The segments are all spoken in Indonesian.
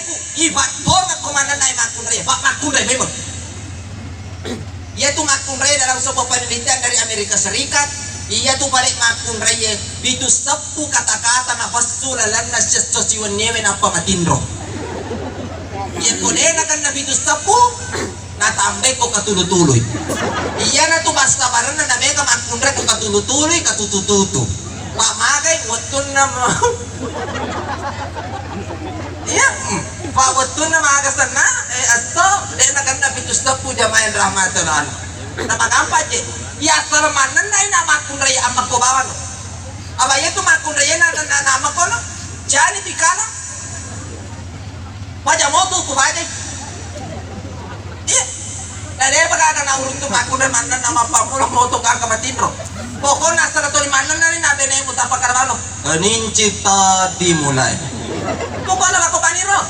ku ibat tongat komandan na makun raya pak makun raya memang yaitu makun raya dalam sebuah penelitian dari Amerika Serikat. Iya tuh balik makun raya itu 10 kata-kata na pasulalan na sosiwan newe na pamatindro. Iya kodena kan na itu 10 natambe ko katulutuloy. Iya na tuh basta baran na mega makun raya ko katulutuloy katutututu. Pamagay wotun na mo. Iya, Pak wotun na magasan na asto dena kan na itu 10 jamaah rahmatan. Nama gampat je. Ya sermanan na ina makun raya amak ko bawan. Abaya tu makun raya na nama ko no. Jani pikala. Wajah motu ko baje. Iya. Dari pagka na urun tu makun raya manan nama pamulang motu ka kamatindro. Pokoknya asal tu manan na ina bene mo tapakarbano. Kanin cita dimulai. Pokoknya ako paniro.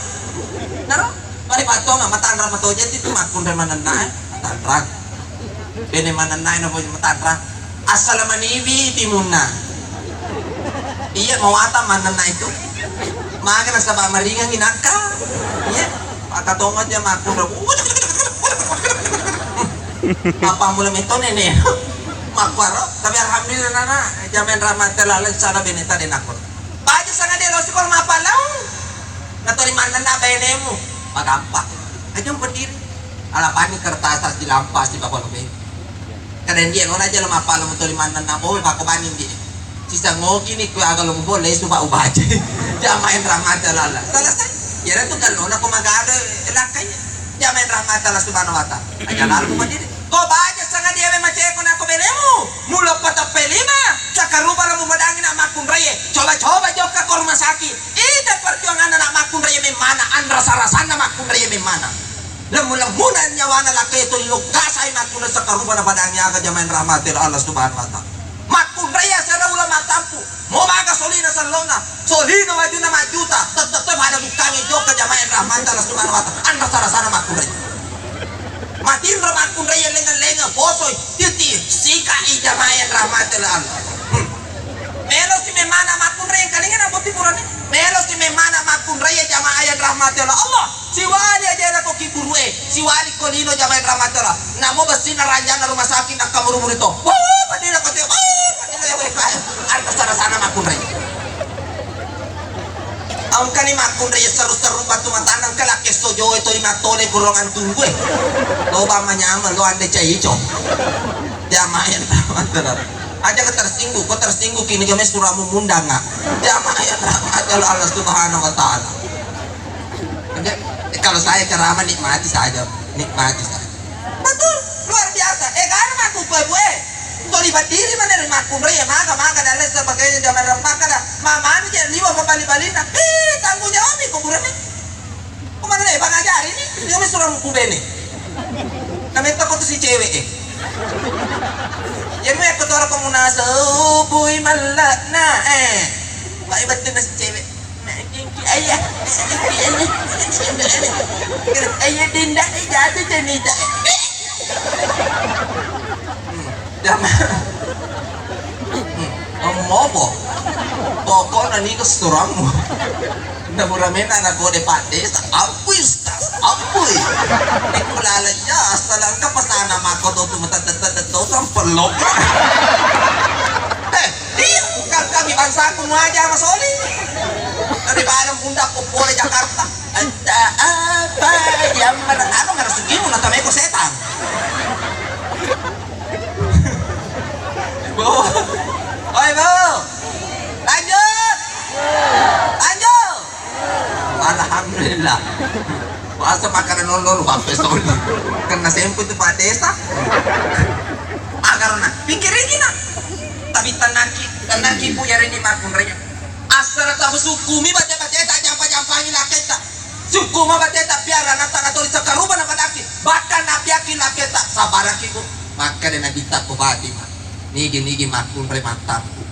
Naro? Mari pato nga matanra matojet itu makun raya manan na matanra. Bene mananay na po yung matatra asal maniwi timuna iya mawata mananay ito maga na sa maringang inaka iya pagkatungan niya makura apa mula ito nene makwaro tapi alhamdulillah na jamin ramat talalang sana beneta din ako baja sa nga dilo sikol mapalaw natolimanan na bene mo magampak adyong berdiri alapan ni kertas di lampas di bawah lebih kadang dia nona aja lemah pala untuk limanan namo bako banin dia sisa ngogi ni ku agak lemu boleh suba ubaje jamain rahmat Allah selesai ya itu kan nona ko magada elakay jamain rahmat Allah subhanahu wa ta'ala aja lalu mandiri ko baja sanga dia me mace ko na ko benemu mula pata pelima cakaruba lamu madangin amakun raya coba joka ko rumah sakit ida perjuangan anak makun raya memana andra sarasana makun raya memana lemunan nyawana laki itu lugasay makun sa karuban na padangnya aga jamain rahmatil Allah subhanahu wa ta'ala makun raya sana ulama tampu mo maga solina sa lona solino maju na majuta tetep ada bukangi joka jamain rahmatil Allah subhanahu wa ta'ala anda sarasana makun raya matin makun raya lengan bosoy titi sika i jamain rahmatil Allah melo si memana makun raya kalingan aboti murani melo si memana makun raya jamain rahmatil Allah si wali aja ko kiburue si wali kolino jamain rahmatullah namo basi na ranjang rumah sakit nak kamurumur itu padila ko teo padila arta sana makun raya ang kani makun raya seru-seru batu matanan kalaki sojo itu imatole golongan tunggu loba manyama lo ande cai ijo jamain rahmatullah aja ko tersinggung kini jamis suramu mundang jamain rahmatullah Allah subhanahu wa ta'ala kalau saya ceramah nikmati saja betul luar biasa karena aku gue untuk libat diri mana dari makun raya maga dan lain sebagainya zaman maka dah mama ini jadi liwa bali-balina tanggung jawab nih kuburannya kemana nih bang ajar ini dia mesti suruh kubene namanya takut si cewek jadi mau ikut orang komunas bui malak nah pak ibatin si cewek ayah dinda jatuh cenita mobo pokoknya nih kesuranmu na muramen anak ko de pates apoy ikulalanya asalan ka pasana mako to tumatatatatato ang pelok kan kami bangsa ko mo aja masoli dari balang pundak ko po Jakarta ada apa yang mana ano nga sugi mo natamay ko setan bo oi bo lanjut alhamdulillah masa makanan nolol wapes tol karena sempo itu Pak Desa agar na pikirin gina tapi tanaki po yari ni makun raya asal tabu sukumi baca tak jampa-jampangin laketa sukuma baca tak piara nata tulis sakaruban na kadaki bahkan nabiakin laketa sabaraki ko maka na nabita ko bati nigi makun raya matampu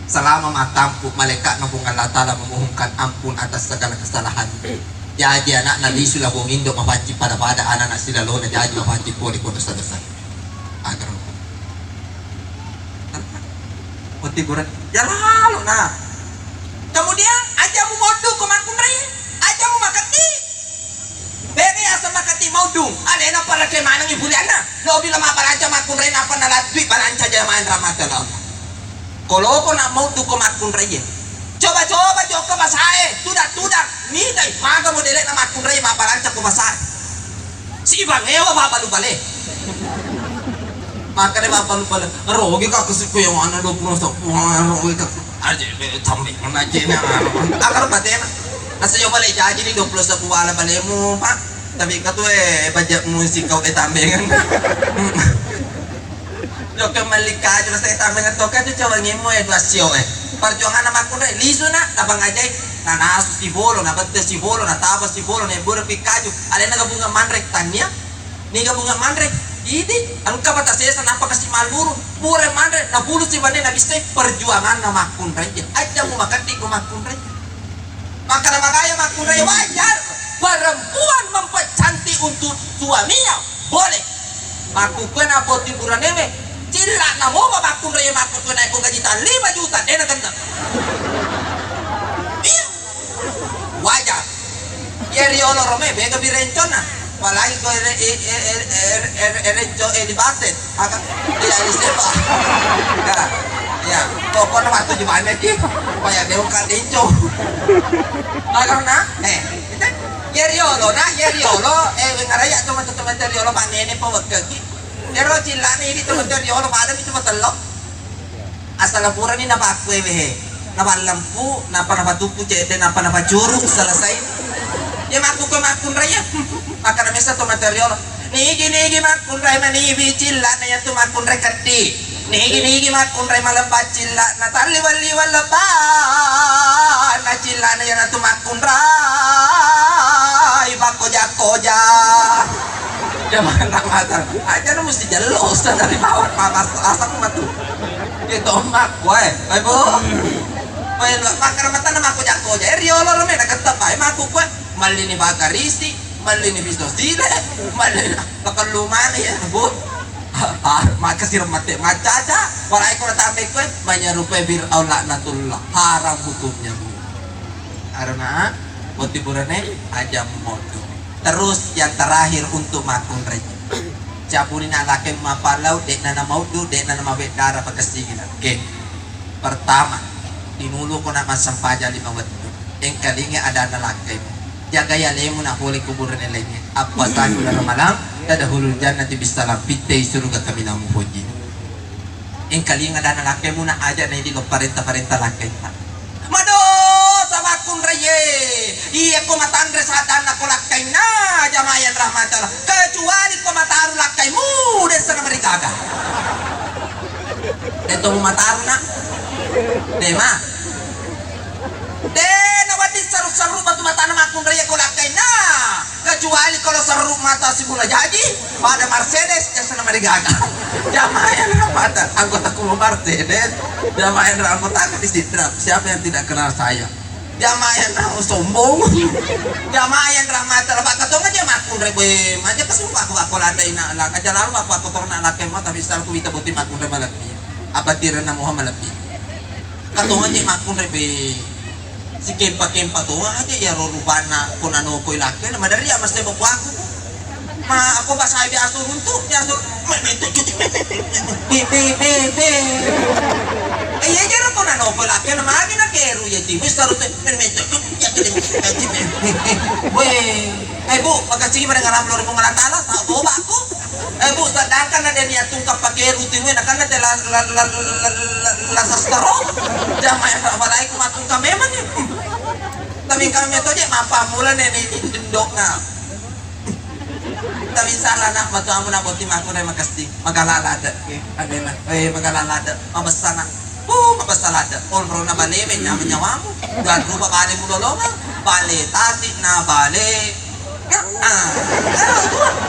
selama matampu malaikat na bunga latala memohonkan ampun atas segala kesalahan jadi anak nabi sulah bungindo mapaci pada anak sila lo na jadi mapaci po di dosa-dosa agar Tiguran ya lalu nah kemudian aja mu bodoh ke makun raya aja mu mau dung alena para ke manang ibuliana no bila mapalanca makun ray apa nalatwi palanca jamain ramatala kalau ko na mau tu ko makun ray coba joko basae tudak ni dai maga modele na makun ray mapalanca ko basae si bang ewa babalu bale maka de babalu bale rogi ka kusik ko yung ano do puno sa rogi ka aje tambi na jena akar batena asa yo bale jaji ni 20 sa buwala bale mo pa tapi ka to bajak musik kau tambengan yo ke malika jo sa tambengan to ka jo wangi mo edwasyo perjuangan na makun ray liso na tabang ajay na nasus si bolo na batte si bolo na tabas si bolo na buro pikaju ale na bunga manrek tanya ni bunga manrek ini ang kabatasesa napakasi malburu pure manrek na bulu si bande na biste perjuangan na makun ray aja mo makati ko makun ray maka na magaya makun ray wajar perempuan mempecantik untuk suaminya boleh makukan apa tiburan ewe cila na mo ba makun ray makun na ko gajitan 5 juta dena ganda iya wajar yeri olo rome bega birencona walai ko erenco elibatet agak dia isepa ya pokoknya waktu di mana sih supaya dia bukan denco karena yeri olo ngaraya teman-teman dari olo panene pawag kaki pero cila ni dito dari olo padam itu matalok asal pura ni napakwe wehe napalampu napanapatupu cede napanapajuruk selesai ya makun raya maka na mesa to material nigi makun raya mani bicilla na yan tumakun raya kati nigi makun raya malabat cilla na taliwali walaba na cilla na yan tumakun raya bakoja jangan mata aja na mesti jelos dari bawah papas asap matu itu mak gue bu makar mata na makoja riolo rame na katapay maku gue malini bakarisi malini bisnos dile malini pakalumana ya bu makasir mate macaca warai ko natamay ko manyarupe bir aula natullah haram hukumnya bu karena motiburane aja modo terus yang terakhir untuk makun reja capurin alake mapalau dek nana maudu dek nana mabedara pakasingin oke pertama dinulu ko na masampaja 5 waktu yang kalinya ada nalake jaga ya lemu na huli kuburan lainnya apa sanu na malang tadahulul jannati bisalam pitay surga kami na muhoji yang kalinya ada nalake mo na aja na hindi ko parenta lake mado sama kun raye iya ko matandre sa adan na ko lakay na jamayan rahmatullah kecuali ko mataru lakay mu desa na marikaga dito mo mataru na dema nawati saru batu mata na makun raya ko lakay na kecuali kalau saru mata si Bula Jaji pada Mercedes desa na marigaga jamayan rahmata anggota kumu Mercedes jamayan rahmata di sidrap siapa yang tidak kenal saya jamayan sombong jamayan rahmata baka to nga makun rebe manja kasi ako laday na lang aja laru ako torna lakay mo tapi sal ko bita buti makun rebe malapi abatiran na mo malapi katungan niya makun rebe si kempa to aja ya rorubana kun ano ko ilake na madari mas te bako ako ma ako ba sabi aso untuk ya aso be iya jara kun ano ko ilake na magi na keru ya ti wis taru te permito ya kede we bu makasih pada ngaram lor mo ngalatala sa bo ba ako bu sedangkan ada niat tungkap pakai rutin we nakana te la sastaro jamaah walai ko matungkap memang ya tapi kami itu aja mapa mula nenek dindok na tapi salah nak batu amun aboti maku na makasti magalalada ada na magalalada mabasana mabasalada olro na bale nyawamu dan rupa bale mulolongan bale tasik na bale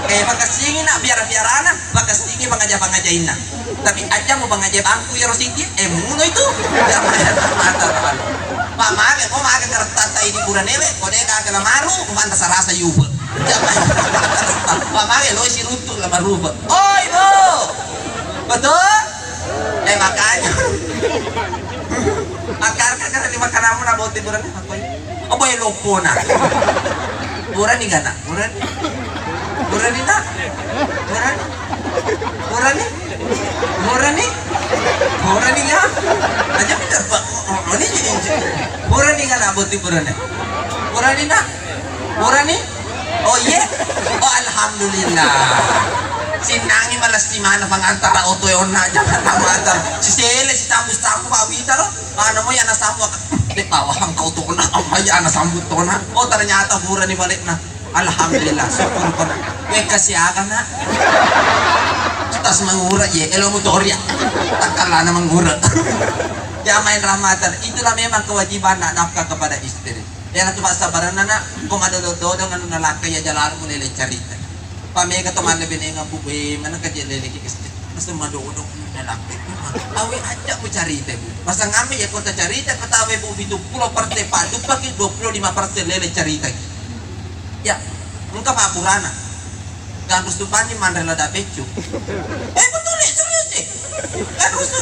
makasingin na biara-biarana makasingin pangaja-pangajain na tapi aja mau pangaja bangku ya rosiki muno itu jamaah mata naman pamage mo maga kartata ini buran ewe kode ka maru kumanta sarasa yuba jamaah pamage lo si runtuk la maruba oi bo betul makanya akar karena di makanamu na bote buran apa oh boy lopo na buran ni gana buran Murah nih nak, murah nih, murah nih, murah nih, murah nih ya. Aja bener pak, oh ini jadi murah nih kan abot di murah nih, murah nih nak, murah nih. Oh iya, oh alhamdulillah. Sinangi malas di mana pangantara oto yon na jangan namata. Si Sele si tamu kawita lo. Ano mo yan nasamu di pawang kau to na amaya nasambut to na. Oh ternyata murah nih balik na. Alhamdulillah syukur ko na. We kasi aga na. Tas mangura ye elo motorya. Takala na mangura. Jamain rahmatan itulah memang kewajiban nak nafkah kepada istri. Yan at sabaran na na kung madododong ano nalaki ya jalan mo nila charita. Pamega to man lebih nga bubuy man kajelele ki kasi mas madodong nalaki. Awe aja mo charita bu. Basta ngami ya kota charita katawe bu 70% pa dupaki 25% lele charita. Ya, engka pa purana. Kan gusto pa ni Mandela da Pechu. Betul ni serius ni. Kan gusto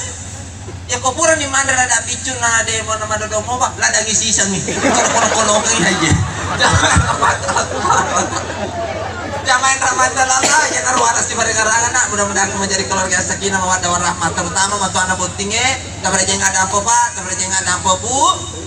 ya kopura ni Mandela da Pechu na demo na madodong mo ba ladang isisang ni. Kalau kang aja. Jamain rahmatan Allah ya narwaras di barengarangan nak mudah-mudahan menjadi keluarga sakinah mawaddah warahmah terutama waktu anak botinge kabar jeng ada apa pak kabar jeng ada apa bu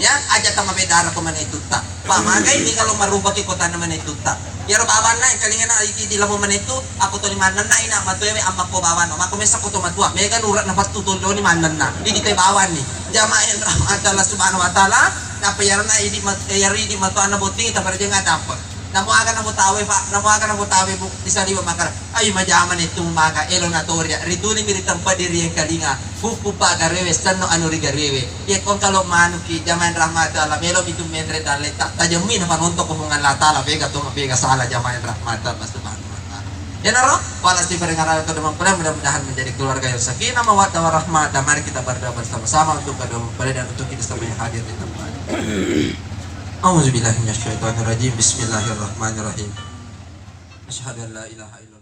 ya ajak sama bedara ke mana itu tak pak magai ini kalau merubah ke kota mana itu tak ya bawan naik kali ngena di lamu mana itu aku tuh di mana naik nak matu ya amak ko bawan aku mesak ko matua mega nurat nafas tutul do ni mana na di bawan nih jamain rahmatan Allah subhanahu wa taala napa yarna idi yari di matu anak botinge kabar jeng ada apa namo akan namo tawe pak namo akan namo tawe bu bisa di makar ayo majaman itu maga elo natoria rituni miri tempat diri yang kalinga buku pak garewe stano anu garewe ya kon kalau manuki zaman rahmat Allah melo itu menre daleta tajamin apa nontok hubungan lata la vega to vega salah zaman rahmat Allah subhanahu wa taala ya naro walas di perengaran atau demam pernah mudah-mudahan menjadi keluarga yang sakinah mawaddah warahmah dan mari kita berdoa bersama-sama untuk berdoa dan untuk kita semua yang hadir di tempat. A'udzubillahi minasyaitonirrajim. Bismillahirrahmanirrahim. Asyhadu an la ilaha illallah